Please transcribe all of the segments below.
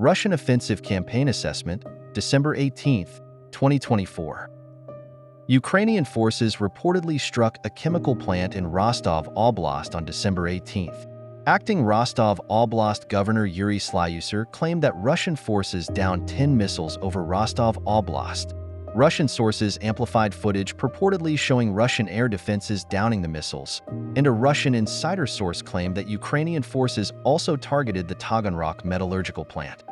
Russian Offensive Campaign Assessment, December 18, 2024. Ukrainian forces reportedly struck a chemical plant in Rostov Oblast on December 18. Acting Rostov Oblast Governor Yuri Slyuser claimed that Russian forces downed 10 missiles over Rostov Oblast. Russian sources amplified footage purportedly showing Russian air defenses downing the missiles, and a Russian insider source claimed that Ukrainian forces also targeted the Taganrog metallurgical plant.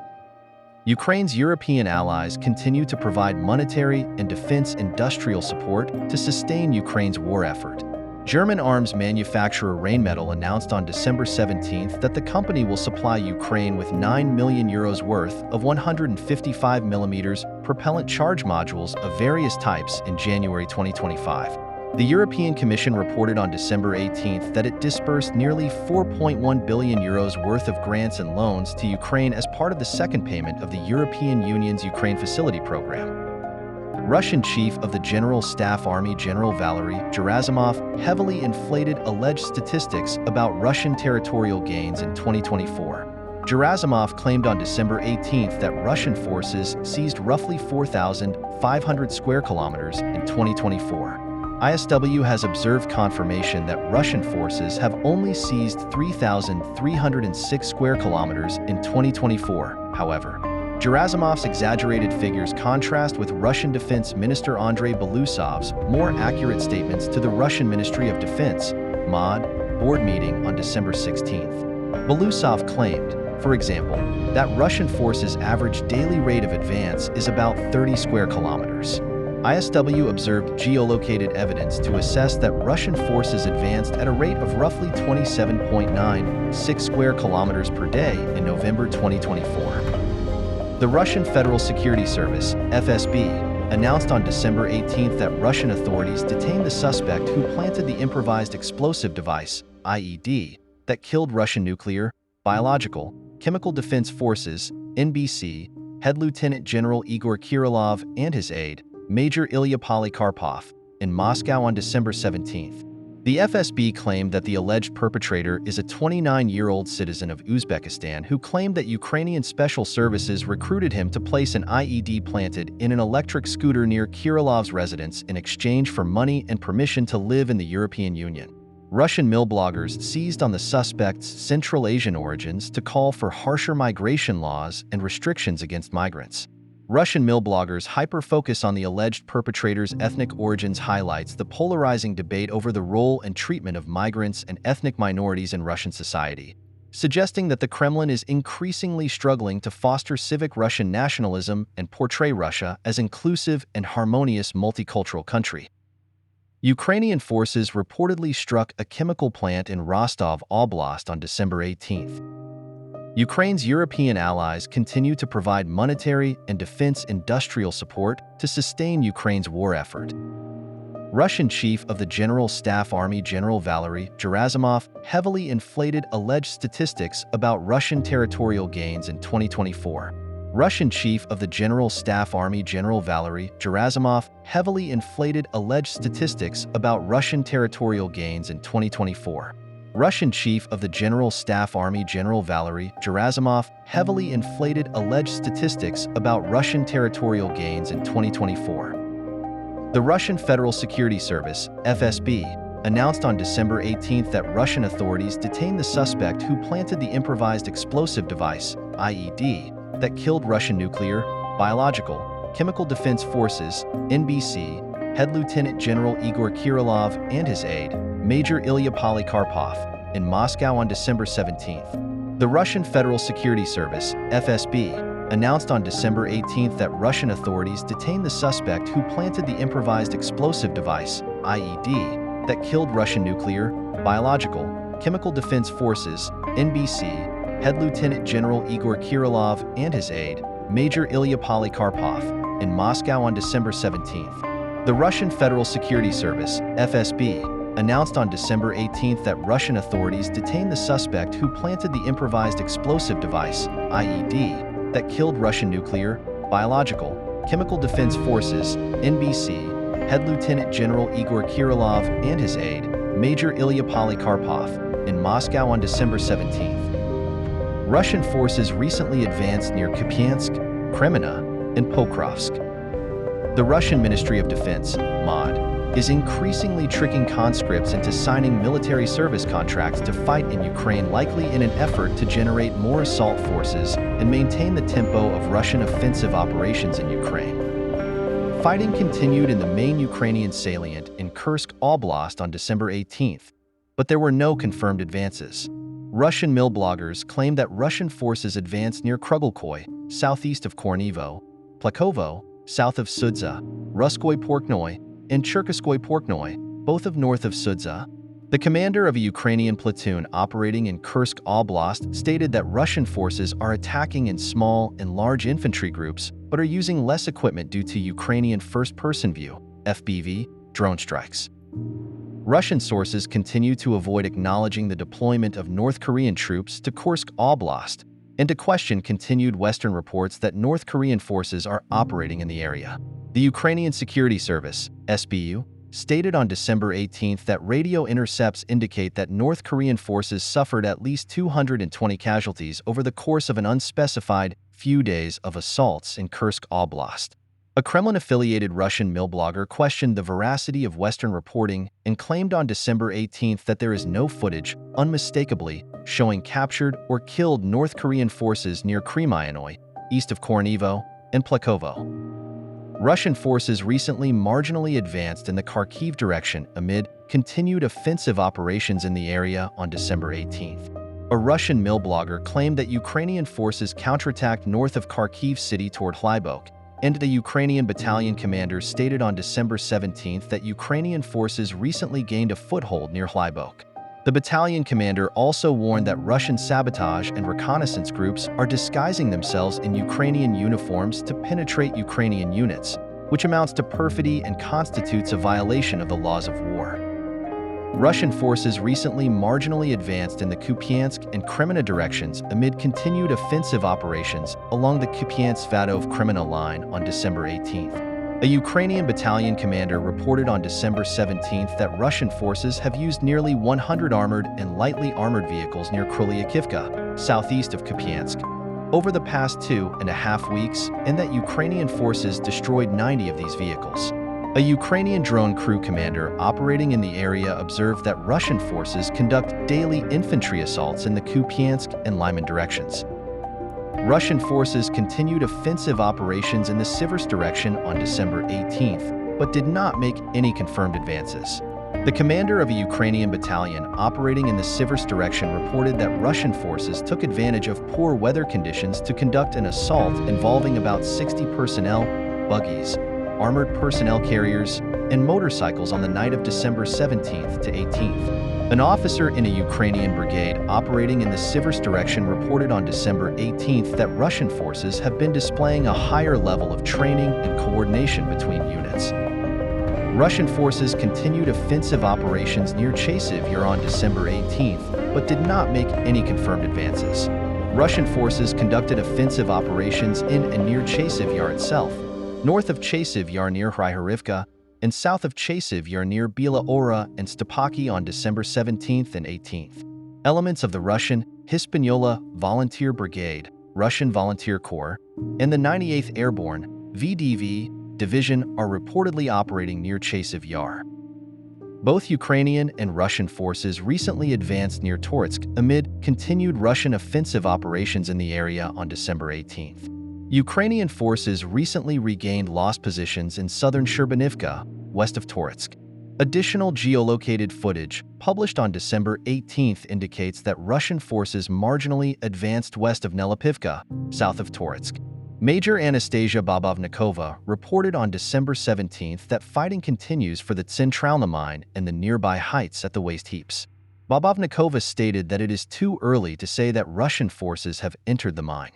Ukraine's European allies continue to provide monetary and defense industrial support to sustain Ukraine's war effort. German arms manufacturer Rheinmetall announced on December 17 that the company will supply Ukraine with €9 million worth of 155mm propellant charge modules of various types in January 2025. The European Commission reported on December 18 that it disbursed nearly €4.1 billion worth of grants and loans to Ukraine as part of the second payment of the European Union's Ukraine Facility Program. Russian Chief of the General Staff Army General Valery Gerasimov heavily inflated alleged statistics about Russian territorial gains in 2024. Gerasimov claimed on December 18 that Russian forces seized roughly 4,500 square kilometers in 2024. ISW has observed confirmation that Russian forces have only seized 3,306 square kilometers in 2024, however. Gerasimov's exaggerated figures contrast with Russian Defense Minister Andrei Belousov's more accurate statements to the Russian Ministry of Defense (MOD) board meeting on December 16. Belousov claimed, for example, that Russian forces' average daily rate of advance is about 30 square kilometers. ISW observed geolocated evidence to assess that Russian forces advanced at a rate of roughly 27.96 square kilometers per day in November 2024. The Russian Federal Security Service, FSB, announced on December 18 that Russian authorities detained the suspect who planted the improvised explosive device, IED, that killed Russian nuclear, biological, chemical defense forces, NBC, Head Lieutenant General Igor Kirillov and his aide, Major Ilya Polikarpov, in Moscow on December 17. The FSB claimed that the alleged perpetrator is a 29-year-old citizen of Uzbekistan who claimed that Ukrainian special services recruited him to place an IED planted in an electric scooter near Kirillov's residence in exchange for money and permission to live in the European Union. Russian mill bloggers seized on the suspect's Central Asian origins to call for harsher migration laws and restrictions against migrants. Russian mill bloggers' hyper-focus on the alleged perpetrator's ethnic origins highlights the polarizing debate over the role and treatment of migrants and ethnic minorities in Russian society, suggesting that the Kremlin is increasingly struggling to foster civic Russian nationalism and portray Russia as inclusive and harmonious multicultural country. Ukrainian forces reportedly struck a chemical plant in Rostov Oblast on December 18. Ukraine's European allies continue to provide monetary and defense industrial support to sustain Ukraine's war effort. Russian Chief of the General Staff Army General Valery Gerasimov heavily inflated alleged statistics about Russian territorial gains in 2024. Russian Chief of the General Staff Army General Valery Gerasimov heavily inflated alleged statistics about Russian territorial gains in 2024. Russian Chief of the General Staff Army General Valery Gerasimov heavily inflated alleged statistics about Russian territorial gains in 2024. The Russian Federal Security Service, FSB, announced on December 18 that Russian authorities detained the suspect who planted the improvised explosive device, IED, that killed Russian nuclear, biological, chemical defense forces, NBC, Head Lieutenant General Igor Kirillov and his aide, Major Ilya Polikarpov, in Moscow on December 17. The Russian Federal Security Service, FSB, announced on December 18 that Russian authorities detained the suspect who planted the improvised explosive device, IED, that killed Russian nuclear, biological, chemical defense forces, NBC, Head Lieutenant General Igor Kirillov and his aide, Major Ilya Polikarpov, in Moscow on December 17. The Russian Federal Security Service, FSB, announced on December 18 that Russian authorities detained the suspect who planted the improvised explosive device, IED, that killed Russian nuclear, biological, chemical defense forces, NBC, Head Lieutenant General Igor Kirillov and his aide, Major Ilya Polikarpov, in Moscow on December 17. Russian forces recently advanced near Kupiansk, Kreminna, and Pokrovsk. The Russian Ministry of Defense, MOD, is increasingly tricking conscripts into signing military service contracts to fight in Ukraine, likely in an effort to generate more assault forces and maintain the tempo of Russian offensive operations in Ukraine. Fighting continued in the main Ukrainian salient in Kursk Oblast on December 18th, but there were no confirmed advances. Russian mill bloggers claim that Russian forces advanced near Krugelkoy, southeast of Kornivo, Plakovo, south of Sudza, Ruskoy Porknoy, and Cherkaskoy Porknoy, both of north of Sudza. The commander of a Ukrainian platoon operating in Kursk Oblast stated that Russian forces are attacking in small and large infantry groups, but are using less equipment due to Ukrainian first-person view, FPV, drone strikes. Russian sources continue to avoid acknowledging the deployment of North Korean troops to Kursk Oblast and to question continued Western reports that North Korean forces are operating in the area. The Ukrainian Security Service, SBU, stated on December 18th that radio intercepts indicate that North Korean forces suffered at least 220 casualties over the course of an unspecified few days of assaults in Kursk Oblast. A Kremlin-affiliated Russian mill blogger questioned the veracity of Western reporting and claimed on December 18th that there is no footage, unmistakably, showing captured or killed North Korean forces near Kremyannoy, east of Kornivo, and Plakovo. Russian forces recently marginally advanced in the Kharkiv direction amid continued offensive operations in the area on December 18th. A Russian mill blogger claimed that Ukrainian forces counterattacked north of Kharkiv city toward Hlybok, and the Ukrainian battalion commander stated on December 17th that Ukrainian forces recently gained a foothold near Hlybok. The battalion commander also warned that Russian sabotage and reconnaissance groups are disguising themselves in Ukrainian uniforms to penetrate Ukrainian units, which amounts to perfidy and constitutes a violation of the laws of war. Russian forces recently marginally advanced in the Kupiansk and Kreminna directions amid continued offensive operations along the Kupiansk-Svatov-Kreminna line on December 18th. A Ukrainian battalion commander reported on December 17th that Russian forces have used nearly 100 armored and lightly armored vehicles near Krylyakivka, southeast of Kupiansk, over the past 2.5 weeks, and that Ukrainian forces destroyed 90 of these vehicles. A Ukrainian drone crew commander operating in the area observed that Russian forces conduct daily infantry assaults in the Kupiansk and Lyman directions. Russian forces continued offensive operations in the Siversk direction on December 18th, but did not make any confirmed advances. The commander of a Ukrainian battalion operating in the Siversk direction reported that Russian forces took advantage of poor weather conditions to conduct an assault involving about 60 personnel, buggies, armored personnel carriers, and motorcycles on the night of December 17th to 18th. An officer in a Ukrainian brigade operating in the Siversk direction reported on December 18th that Russian forces have been displaying a higher level of training and coordination between units. Russian forces continued offensive operations near Chasiv Yar on December 18th, but did not make any confirmed advances. Russian forces conducted offensive operations in and near Chasiv Yar itself, north of Chasiv Yar near Hryhorivka, and south of Chasiv Yar near Bila Ora and Stepaki on December 17th and 18th. Elements of the Russian Hispaniola Volunteer Brigade, Russian Volunteer Corps, and the 98th Airborne VDV Division are reportedly operating near Chasiv Yar. Both Ukrainian and Russian forces recently advanced near Torsk amid continued Russian offensive operations in the area on December 18th. Ukrainian forces recently regained lost positions in southern Sherbanivka, west of Torsk. Additional geolocated footage, published on December 18th, indicates that Russian forces marginally advanced west of Nelipivka, south of Torsk. Major Anastasia Bobovnikova reported on December 17th that fighting continues for the Tsentralna mine and the nearby heights at the waste heaps. Bobovnikova stated that it is too early to say that Russian forces have entered the mine.